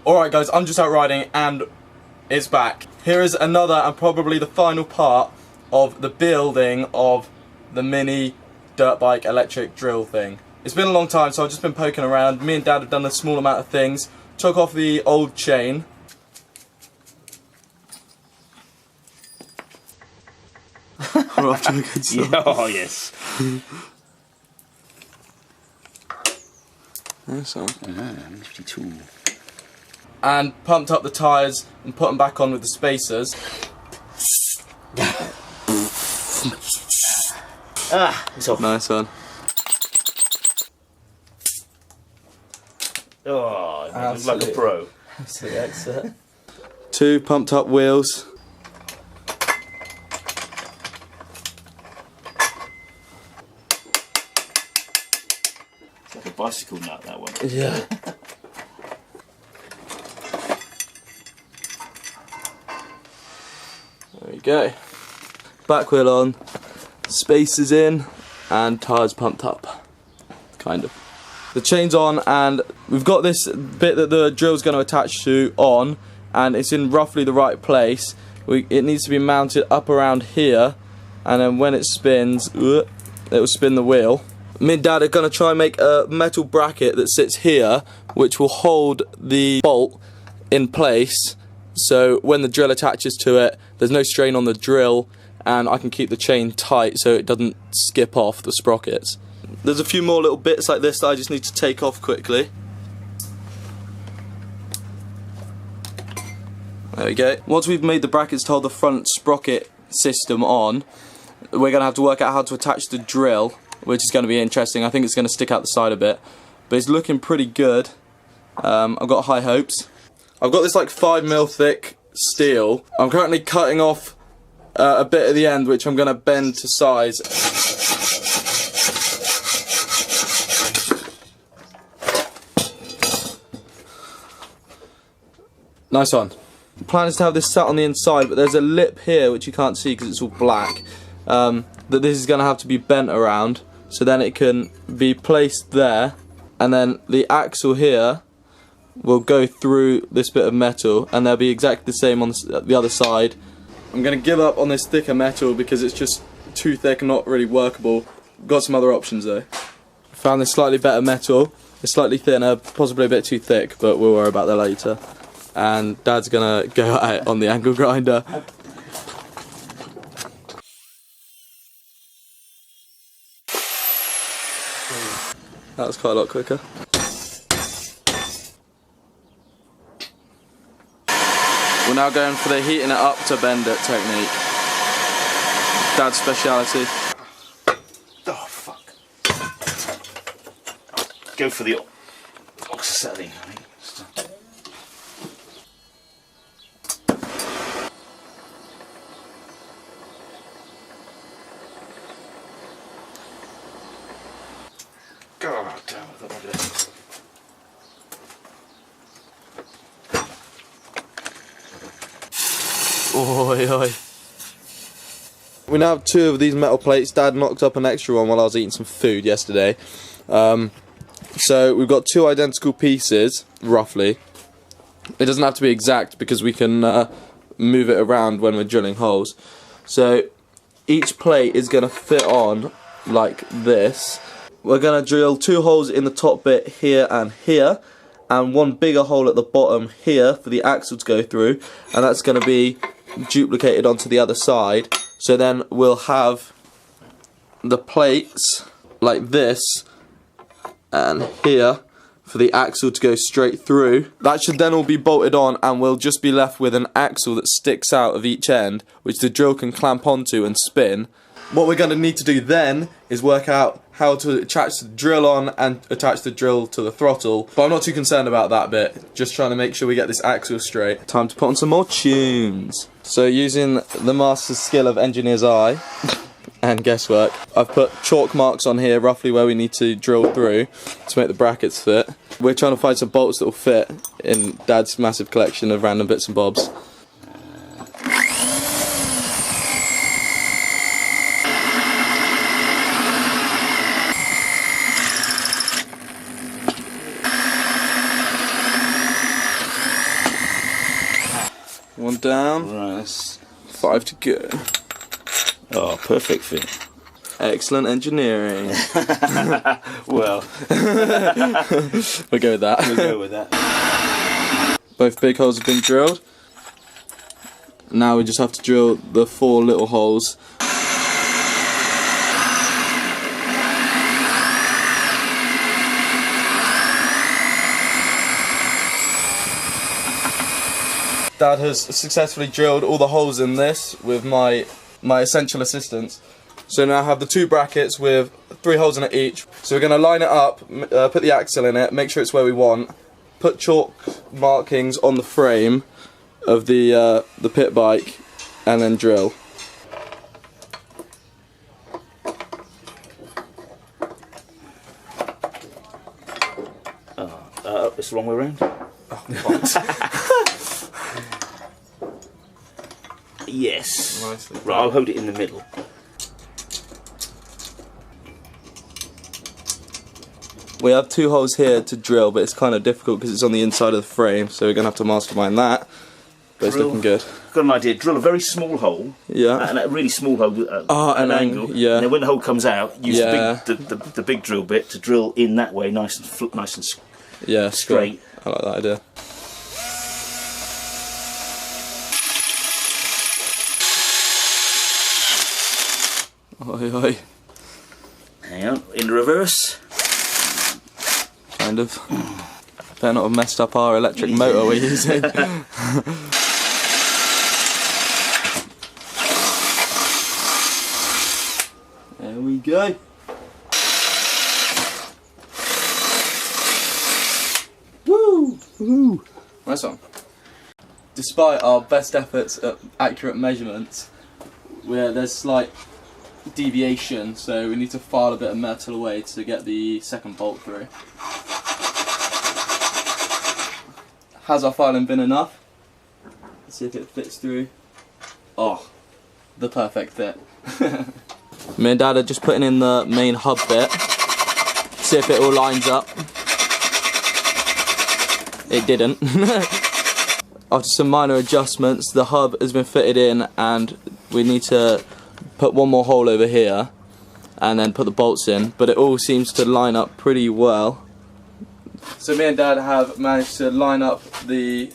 Alright guys, I'm just out riding and it's back. Here is another and probably the final part of the building of the mini dirt bike electric drill thing. It's been a long time, so I've just been poking around. Me and Dad have done a small amount of things. Took off the old chain. We're off to a good start. Oh yes. Nice one. Nifty tool. And pumped up the tyres and put them back on with the spacers. It's off. Nice one. Oh, it looks like a pro. Absolutely excellent. 2 pumped up wheels. It's like a bicycle nut, that one. Yeah. There we go. Back wheel on, spacers in, and tyres pumped up. Kind of. The chain's on, and we've got this bit that the drill's going to attach to on, and it's in roughly the right place. It needs to be mounted up around here, and then when it spins, it will spin the wheel. Me and Dad are going to try and make a metal bracket that sits here, which will hold the bolt in place, so when the drill attaches to it, there's no strain on the drill, and I can keep the chain tight so it doesn't skip off the sprockets. There's a few more little bits like this that I just need to take off quickly. There we go. Once we've made the brackets to hold the front sprocket system on, we're going to have to work out how to attach the drill, which is going to be interesting. I think it's going to stick out the side a bit, but it's looking pretty good. I've got high hopes. I've got this like 5mm thick steel. I'm currently cutting off a bit at the end, which I'm going to bend to size. Nice one. The plan is to have this sat on the inside, but there's a lip here which you can't see because it's all black, that this is going to have to be bent around, so then it can be placed there, and then the axle here will go through this bit of metal, and they'll be exactly the same on the other side. I'm going to give up on this thicker metal because it's just too thick and not really workable. Got some other options though. Found this slightly better metal. It's slightly thinner, possibly a bit too thick, but we'll worry about that later. And Dad's gonna go at it on the angle grinder. That was quite a lot quicker. We're now going for the heating it up to bend it technique. Dad's speciality. Oh fuck. Go for the oxysetting, I think. God damn it, look at this. Oi, oi. We now have 2 of these metal plates. Dad knocked up an extra one while I was eating some food yesterday. So we've got 2 identical pieces, roughly. It doesn't have to be exact because we can move it around when we're drilling holes. So each plate is going to fit on like this. We're going to drill 2 holes in the top bit here, and 1 bigger hole at the bottom here for the axle to go through, and that's going to be duplicated onto the other side. So then we'll have the plates like this and here for the axle to go straight through. That should then all be bolted on, and we'll just be left with an axle that sticks out of each end, which the drill can clamp onto and spin. What we're going to need to do then is work out how to attach the drill on and attach the drill to the throttle, but I'm not too concerned about that bit, just trying to make sure we get this axle straight. Time to put on some more tunes. So using the master's skill of engineer's eye and guesswork, I've put chalk marks on here roughly where we need to drill through to make the brackets fit. We're trying to find some bolts that will fit in Dad's massive collection of random bits and bobs. One down. Right, that's... 5 to go. Oh, perfect fit. Excellent engineering. Well, We'll go with that. we'll go with that. Both big holes have been drilled. Now we just have to drill the 4 little holes. Dad has successfully drilled all the holes in this with my essential assistance. So now I have the 2 brackets with 3 holes in it each. So we're going to line it up, put the axle in it, make sure it's where we want, put chalk markings on the frame of the pit bike, and then drill. It's the wrong way around. Yes. Nicely Right, I'll hold it in the middle. We have 2 holes here to drill, but it's kind of difficult because it's on the inside of the frame, so we're going to have to mastermind that. But it's looking good. Got an idea. Drill a very small hole. Yeah. And a really small hole at an angle. Yeah. And then when the hole comes out, use the big drill bit to drill in that way, nice and Yeah, straight. I like that idea. Oi, oi. Hang on, in reverse. Kind of. Better not have messed up our electric motor we're using. There we go. Woo! Woo! Nice one. Despite our best efforts at accurate measurements, there's slight deviation, so we need to file a bit of metal away to get the second bolt through. Has our filing been enough? Let's see if it fits through. Oh, the perfect fit. Me and Dad are just putting in the main hub bit. See if it all lines up. It didn't. After some minor adjustments, the hub has been fitted in, and we need to put one more hole over here and then put the bolts in, but it all seems to line up pretty well. So me and Dad have managed to line up the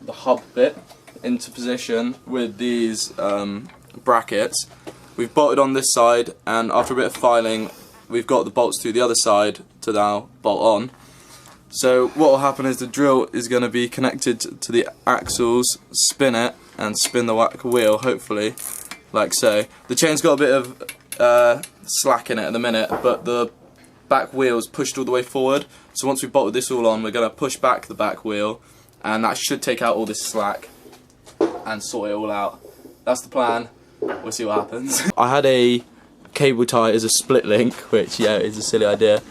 hub bit into position with these brackets. We've bolted on this side, and after a bit of filing we've got the bolts through the other side to now bolt on. So what will happen is the drill is going to be connected to the axles, spin it and spin the wheel, hopefully, like so. The chain's got a bit of slack in it at the minute, but the back wheel's pushed all the way forward. So once we've bolted this all on, we're going to push back the back wheel, and that should take out all this slack and sort it all out. That's the plan. We'll see what happens. I had a cable tie as a split link, which is a silly idea,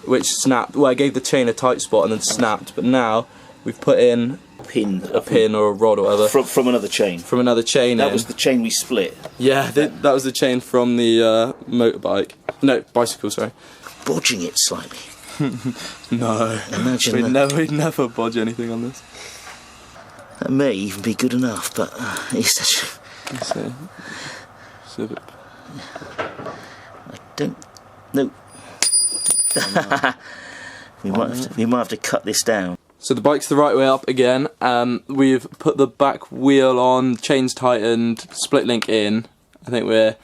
which snapped. Well, I gave the chain a tight spot and then snapped, but now we've put in a pin or a rod or whatever from another chain. From another chain. That was the chain we split. Yeah, that was the chain from the motorbike. No, bicycle. Sorry. Bodging it slightly. No. Imagine we'd never bodge anything on this. That may even be good enough, but it's such. I don't. No. we might have to cut this down. So the bike's the right way up again. We've put the back wheel on, chains tightened, split link in. I think we're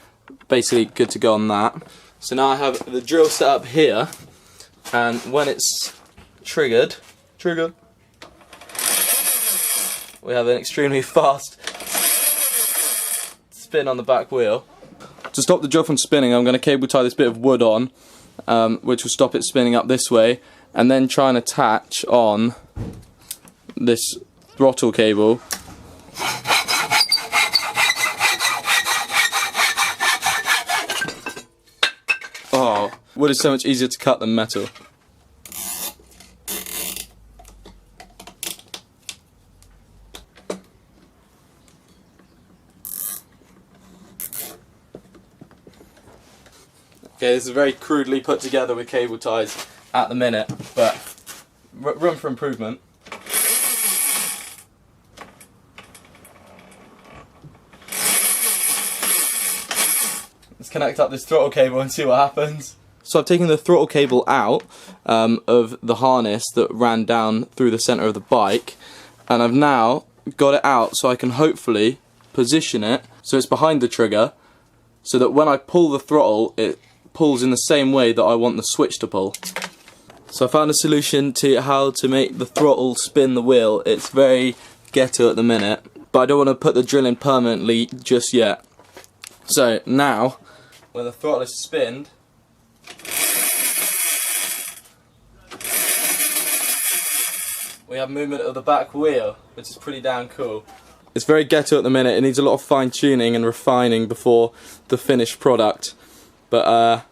basically good to go on that. So now I have the drill set up here, and when it's triggered, we have an extremely fast spin on the back wheel. To stop the drill from spinning, I'm going to cable tie this bit of wood on, which will stop it spinning up this way, and then try and attach on this throttle cable. Oh, wood is so much easier to cut than metal. Okay, this is very crudely put together with cable ties at the minute, but room for improvement. connect up this throttle cable and see what happens. So I've taken the throttle cable out of the harness that ran down through the centre of the bike, and I've now got it out so I can hopefully position it so it's behind the trigger, so that when I pull the throttle it pulls in the same way that I want the switch to pull. So I found a solution to how to make the throttle spin the wheel. It's very ghetto at the minute, but I don't want to put the drill in permanently just yet. So now, when the throttle is spinned, we have movement of the back wheel, which is pretty damn cool. It's very ghetto at the minute. It needs a lot of fine tuning and refining before the finished product, but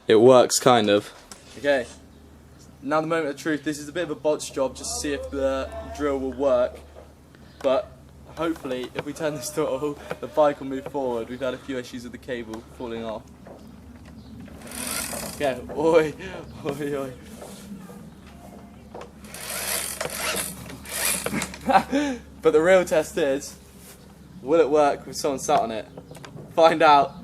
it works kind of. Okay, now the moment of truth. This is a bit of a botch job just to see if the drill will work, but hopefully if we turn this throttle the bike will move forward. We've had a few issues with the cable falling off. Okay, oi, oi, oi. But the real test is, will it work with someone sat on it? Find out.